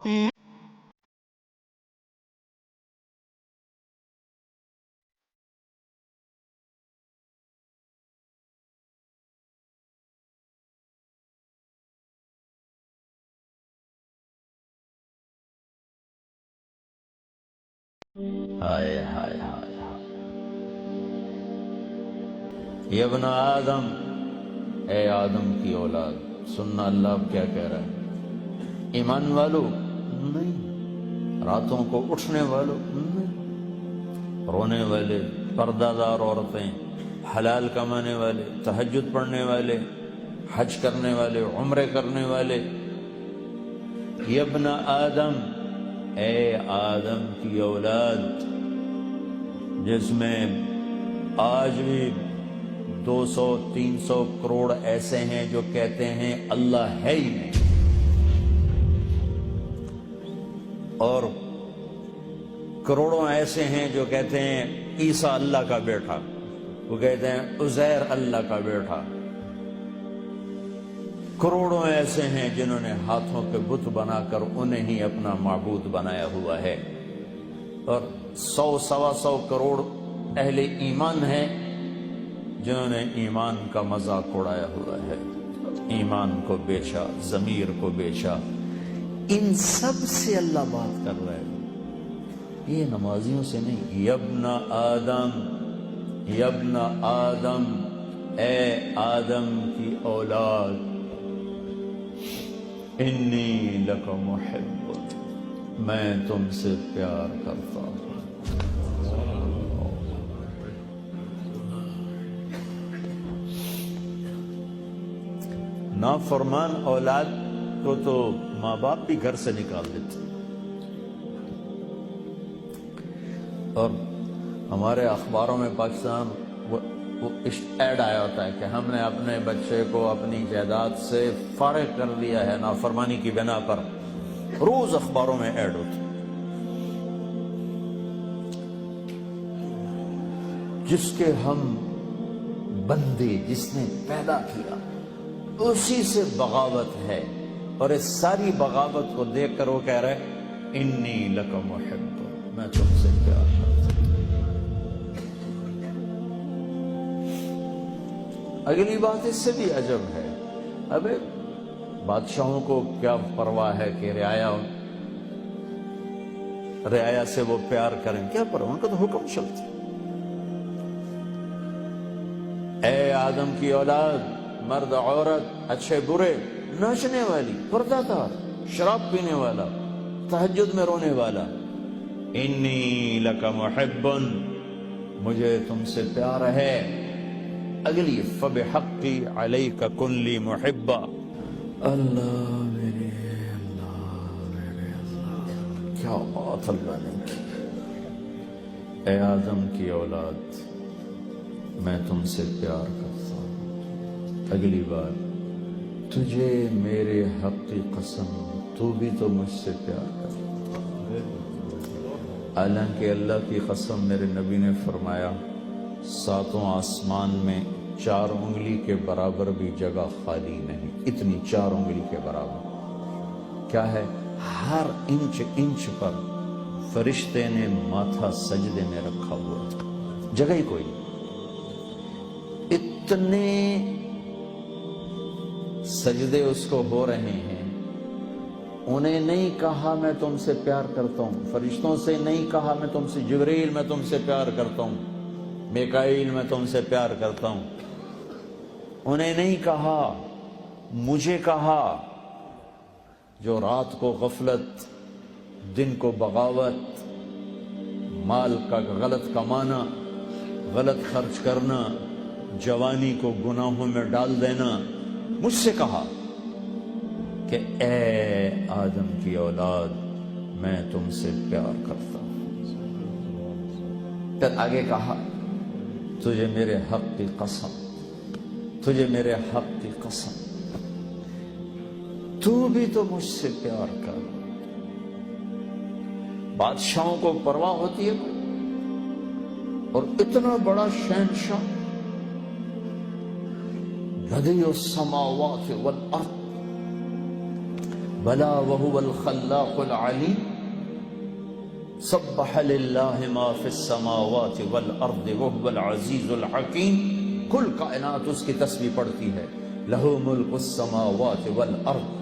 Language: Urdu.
ہائے ہائے ہائے ہائے، یہ ابن آدم، اے آدم کی اولاد، سننا اللہ اب کیا کہہ رہا ہے؟ ایمان والو نہیں، راتوں کو اٹھنے والو نہیں، رونے والے، پردہ دار عورتیں، حلال کمانے والے، تہجد پڑھنے والے، حج کرنے والے، عمرے کرنے والے، یہ ابن آدم، اے آدم کی اولاد، جس میں آج بھی 200-300 کروڑ ایسے ہیں جو کہتے ہیں اللہ ہے ہی نہیں، اور کروڑوں ایسے ہیں جو کہتے ہیں عیسیٰ اللہ کا بیٹا، وہ کہتے ہیں عزیر اللہ کا بیٹا، کروڑوں ایسے ہیں جنہوں نے ہاتھوں کے بت بنا کر انہیں ہی اپنا معبود بنایا ہوا ہے، اور 100-125 کروڑ اہل ایمان ہیں جنہوں نے ایمان کا مذاق اڑایا ہوا ہے، ایمان کو بیچا، ضمیر کو بیچا۔ ان سب سے اللہ بات کر رہا ہے، یہ نمازیوں سے نہیں۔ یبن آدم، یبن آدم، اے آدم کی اولاد، انی لک محب، میں تم سے پیار کرتا ہوں۔ نافرمان اولاد کو تو ماں باپ بھی گھر سے نکال دیتے، اور ہمارے اخباروں میں پاکستان وہ ایڈ آیا ہوتا ہے کہ ہم نے اپنے بچے کو اپنی جائیداد سے فارغ کر دیا ہے نافرمانی کی بنا پر، روز اخباروں میں ایڈ ہوتا ہے۔ جس کے ہم بندے، جس نے پیدا کیا، اسی سے بغاوت ہے، اور اس ساری بغاوت کو دیکھ کر وہ کہہ رہے انی لک محب، میں تم سے پیار کرتا ہوں۔ اگلی بات اس سے بھی عجب ہے، ابے بادشاہوں کو کیا پرواہ ہے کہ رعایا سے وہ پیار کریں، کیا پرواہ، ان کا تو حکم چلتا۔ اے آدم کی اولاد، مرد عورت، اچھے برے، ناچنے والی، پردہ دار، شراب پینے والا، تہجد میں رونے والا، انی لک محب، مجھے تم سے پیار ہے۔ اگلی فبحقی علیک کن لی محبا، اللہ میرے اللہ، کیا بات اللہ نے کی۔ اے آدم کی اولاد، میں تم سے پیار کرتا ہوں۔ اگلی بات، تجھے میرے حق کی قسم، تو بھی تو مجھ سے پیار کرتا، حالانکہ اللہ کی قسم میرے نبی نے فرمایا 7 آسمان میں 4 انگلی کے برابر بھی جگہ خالی نہیں، اتنی 4 انگلی کے برابر کیا ہے، ہر انچ پر فرشتے نے ماتھا سجدے میں رکھا ہوا تھا، جگہ ہی کوئی نہیں۔ اتنے سجدے اس کو ہو رہے ہیں، انہیں نہیں کہا میں تم سے پیار کرتا ہوں، فرشتوں سے نہیں کہا میں تم سے، جبریل میں تم سے پیار کرتا ہوں، میکائیل میں تم سے پیار کرتا ہوں، انہیں نہیں کہا، مجھے کہا، جو رات کو غفلت، دن کو بغاوت، مال کا غلط کمانا، غلط خرچ کرنا، جوانی کو گناہوں میں ڈال دینا، مجھ سے کہا کہ اے آدم کی اولاد، میں تم سے پیار کرتا ہوں۔ پھر آگے کہا تجھے میرے حق کی قسم، تجھے میرے حق کی قسم، تو بھی تو مجھ سے پیار کر۔ بادشاہوں کو پرواہ ہوتی ہے کوئی؟ اور اتنا بڑا شہنشاہ، بدیع السماوات والارض، بلا وهو الخلاق العلیم سبح للہ ما فی السماوات والارض وهو العزیز الحکیم، کل کائنات اس کی تسبیح پڑھتی ہے۔ لہ ملک السماوات والارض